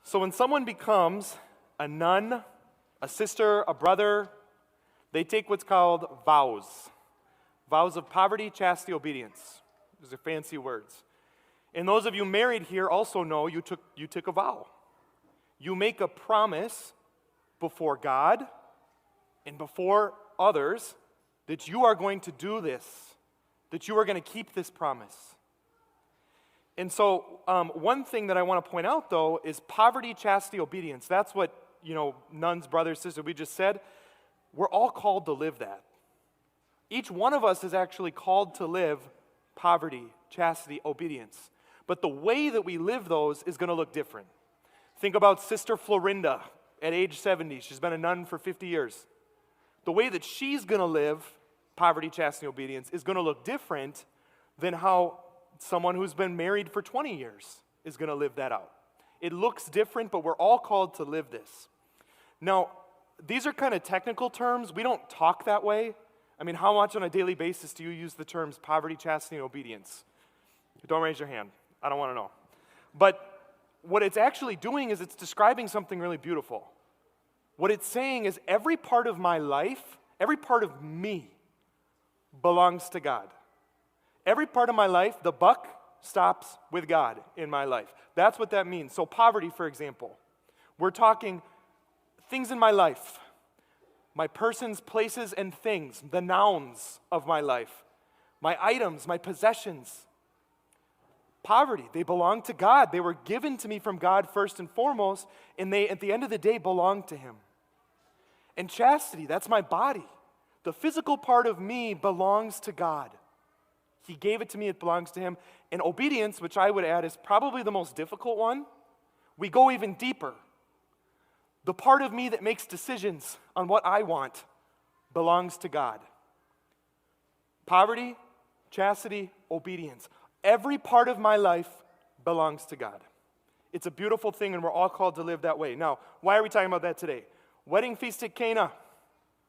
So when someone becomes a nun, a sister, a brother, they take what's called vows. Vows of poverty, chastity, obedience. Those are fancy words. And those of you married here also know you took a vow. You make a promise before God and before others that you are going to do this, that you are going to keep this promise. And so one thing that I want to point out, though, is poverty, chastity, obedience. That's what, nuns, brothers, sisters, we just said. We're all called to live that. Each one of us is actually called to live poverty, chastity, obedience. But the way that we live those is going to look different. Think about Sister Florinda at age 70. She's been a nun for 50 years. The way that she's going to live poverty, chastity, obedience is going to look different than how someone who's been married for 20 years is going to live that out. It looks different, but we're all called to live this. Now, these are kind of technical terms. We don't talk that way. I mean, how much on a daily basis do you use the terms poverty, chastity, and obedience? Don't raise your hand. I don't want to know. But what it's actually doing is it's describing something really beautiful. What it's saying is every part of my life, every part of me belongs to God. Every part of my life, the buck stops with God in my life. That's what that means. So poverty, for example, we're talking things in my life, my persons, places, and things, the nouns of my life, my items, my possessions. Poverty, they belong to God. They were given to me from God first and foremost, and they, at the end of the day, belong to Him. And chastity, that's my body. The physical part of me belongs to God. He gave it to me, it belongs to Him. And obedience, which I would add is probably the most difficult one, we go even deeper. The part of me that makes decisions on what I want belongs to God. Poverty, chastity, obedience. Every part of my life belongs to God. It's a beautiful thing, and we're all called to live that way. Now, why are we talking about that today? Wedding feast at Cana.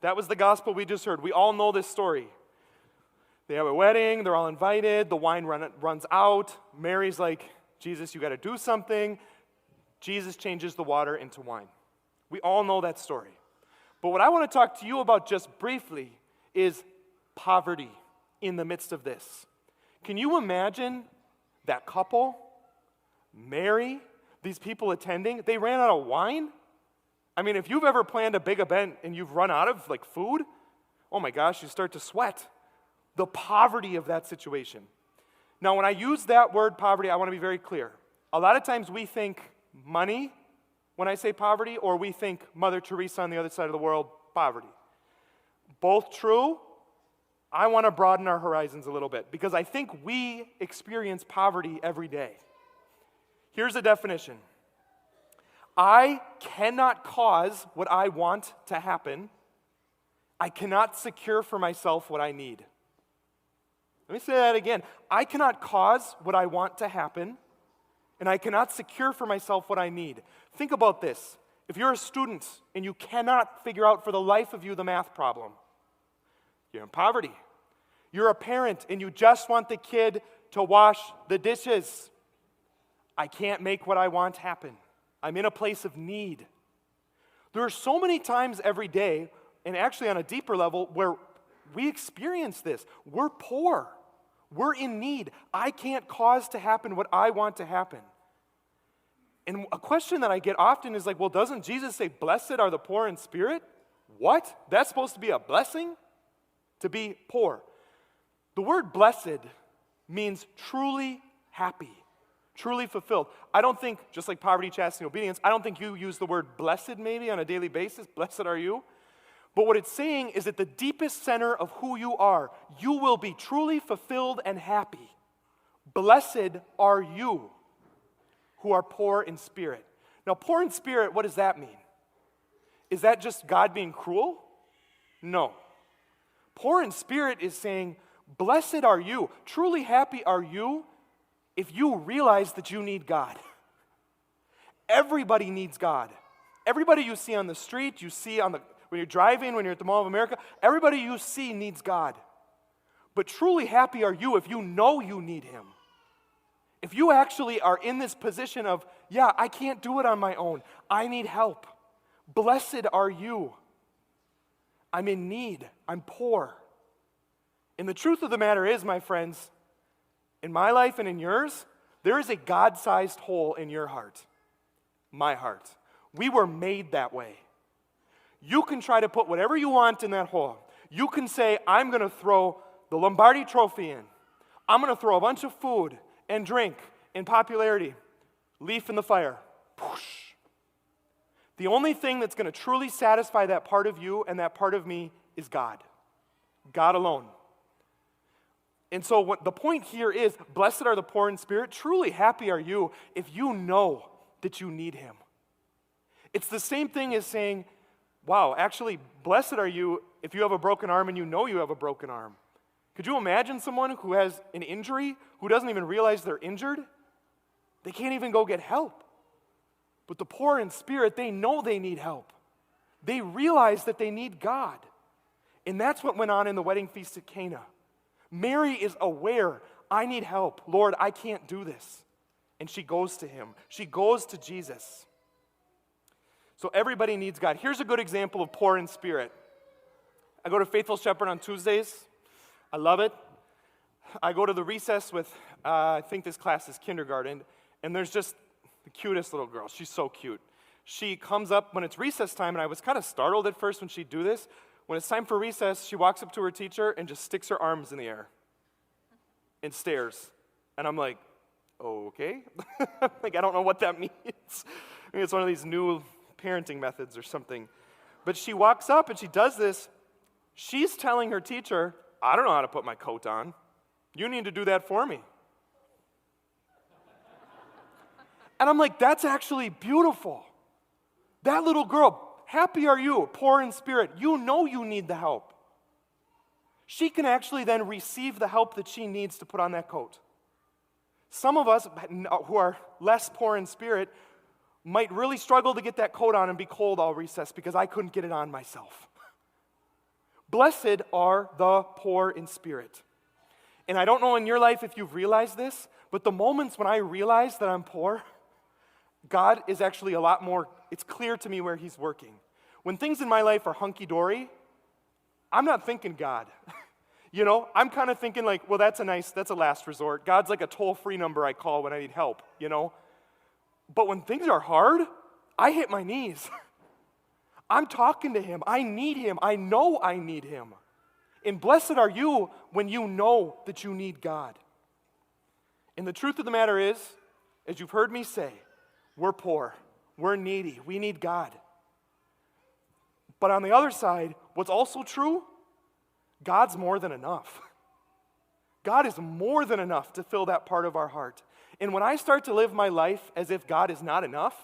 That was the gospel we just heard. We all know this story. They have a wedding, they're all invited, the wine runs out. Mary's like, Jesus, you got to do something. Jesus changes the water into wine. We all know that story. But what I want to talk to you about just briefly is poverty in the midst of this. Can you imagine that couple, Mary, these people attending, they ran out of wine? I mean, if you've ever planned a big event and you've run out of food, oh my gosh, you start to sweat. The poverty of that situation. Now, when I use that word poverty, I want to be very clear. A lot of times we think money when I say poverty, or we think Mother Teresa on the other side of the world, poverty. Both true. I want to broaden our horizons a little bit because I think we experience poverty every day. Here's a definition. I cannot cause what I want to happen. I cannot secure for myself what I need. Let me say that again. I cannot cause what I want to happen, and I cannot secure for myself what I need. Think about this. If you're a student and you cannot figure out for the life of you the math problem, you're in poverty. You're a parent and you just want the kid to wash the dishes. I can't make what I want happen. I'm in a place of need. There are so many times every day, and actually on a deeper level, where we experience this. We're poor. We're in need. I can't cause to happen what I want to happen. And a question that I get often is well, doesn't Jesus say, blessed are the poor in spirit? What? That's supposed to be a blessing? To be poor. The word blessed means truly happy, truly fulfilled. I don't think, just like poverty, chastity, and obedience, I don't think you use the word blessed maybe on a daily basis. Blessed are you. But what it's saying is at the deepest center of who you are, you will be truly fulfilled and happy. Blessed are you who are poor in spirit. Now, poor in spirit, what does that mean? Is that just God being cruel? No. Poor in spirit is saying, blessed are you, truly happy are you if you realize that you need God. Everybody needs God. Everybody you see on the street, you see when you're driving, when you're at the Mall of America, everybody you see needs God. But truly happy are you if you know you need Him. If you actually are in this position of, yeah, I can't do it on my own, I need help, blessed are you. I'm in need, I'm poor. And the truth of the matter is, my friends, in my life and in yours, there is a God-sized hole in your heart, my heart. We were made that way. You can try to put whatever you want in that hole. You can say, I'm going to throw the Lombardi trophy in. I'm going to throw a bunch of food and drink and popularity. Leaf in the fire. Whoosh. The only thing that's going to truly satisfy that part of you and that part of me is God. God alone. And so what the point here is, blessed are the poor in spirit. Truly happy are you if you know that you need him. It's the same thing as saying, wow, actually, blessed are you if you have a broken arm and you know you have a broken arm. Could you imagine someone who has an injury who doesn't even realize they're injured? They can't even go get help. But the poor in spirit, they know they need help. They realize that they need God. And that's what went on in the wedding feast at Cana. Mary is aware, I need help. Lord, I can't do this. And she goes to him. She goes to Jesus. So everybody needs God. Here's a good example of poor in spirit. I go to Faithful Shepherd on Tuesdays. I love it. I go to the recess with, I think this class is kindergarten, and there's just the cutest little girl. She's so cute. She comes up when it's recess time, and I was kind of startled at first when she'd do this. When it's time for recess, she walks up to her teacher and just sticks her arms in the air and stares. And I'm like, okay. Like, I don't know what that means. Maybe it's one of these new parenting methods or something. But she walks up and she does this. She's telling her teacher, I don't know how to put my coat on. You need to do that for me. And I'm like, that's actually beautiful. That little girl, happy are you, poor in spirit. You know you need the help. She can actually then receive the help that she needs to put on that coat. Some of us who are less poor in spirit might really struggle to get that coat on and be cold all recess because I couldn't get it on myself. Blessed are the poor in spirit. And I don't know in your life if you've realized this, but the moments when I realize that I'm poor, God is actually a lot more, it's clear to me where he's working. When things in my life are hunky-dory, I'm not thinking God. You know, I'm kind of thinking like, well, that's a last resort. God's like a toll-free number I call when I need help, you know. But when things are hard, I hit my knees. I'm talking to him. I need him. I know I need him. And blessed are you when you know that you need God. And the truth of the matter is, as you've heard me say, we're poor. We're needy. We need God. But on the other side, what's also true, God's more than enough. God is more than enough to fill that part of our heart. And when I start to live my life as if God is not enough,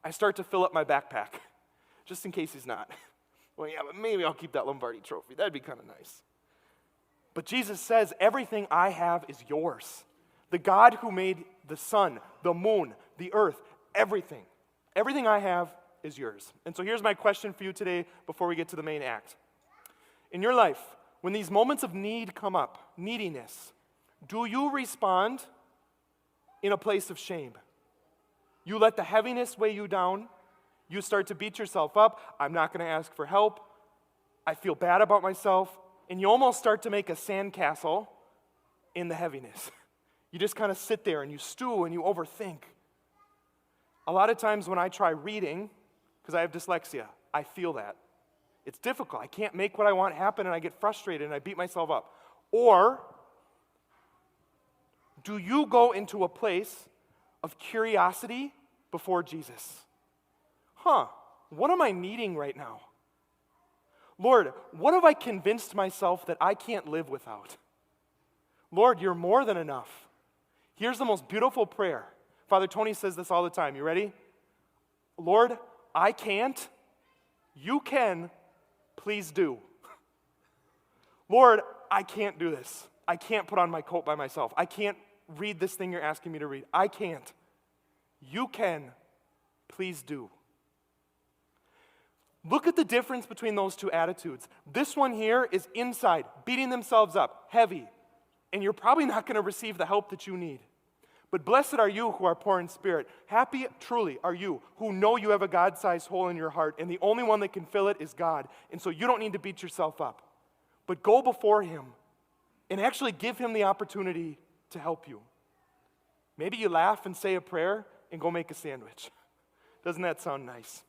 I start to fill up my backpack, just in case he's not. Well, yeah, but maybe I'll keep that Lombardi trophy. That'd be kind of nice. But Jesus says, everything I have is yours. The God who made the sun, the moon, the earth, everything I have is yours. And so here's my question for you today before we get to the main act. In your life, when these moments of need come up, neediness, do you respond in a place of shame? You let the heaviness weigh you down. You start to beat yourself up. I'm not going to ask for help. I feel bad about myself. And you almost start to make a sandcastle in the heaviness. You just kind of sit there and you stew and you overthink. A lot of times when I try reading, because I have dyslexia, I feel that. It's difficult. I can't make what I want happen and I get frustrated and I beat myself up. Or do you go into a place of curiosity before Jesus? What am I needing right now? Lord, what have I convinced myself that I can't live without? Lord, you're more than enough. Here's the most beautiful prayer. Father Tony says this all the time. You ready? Lord, I can't. You can. Please do. Lord, I can't do this. I can't put on my coat by myself. I can't read this thing you're asking me to read. I can't. You can. Please do. Look at the difference between those two attitudes. This one here is inside, beating themselves up, heavy, and you're probably not going to receive the help that you need. But blessed are you who are poor in spirit. Happy, truly, are you who know you have a God-sized hole in your heart, and the only one that can fill it is God. And so you don't need to beat yourself up. But go before him and actually give him the opportunity to help you. Maybe you laugh and say a prayer and go make a sandwich. Doesn't that sound nice?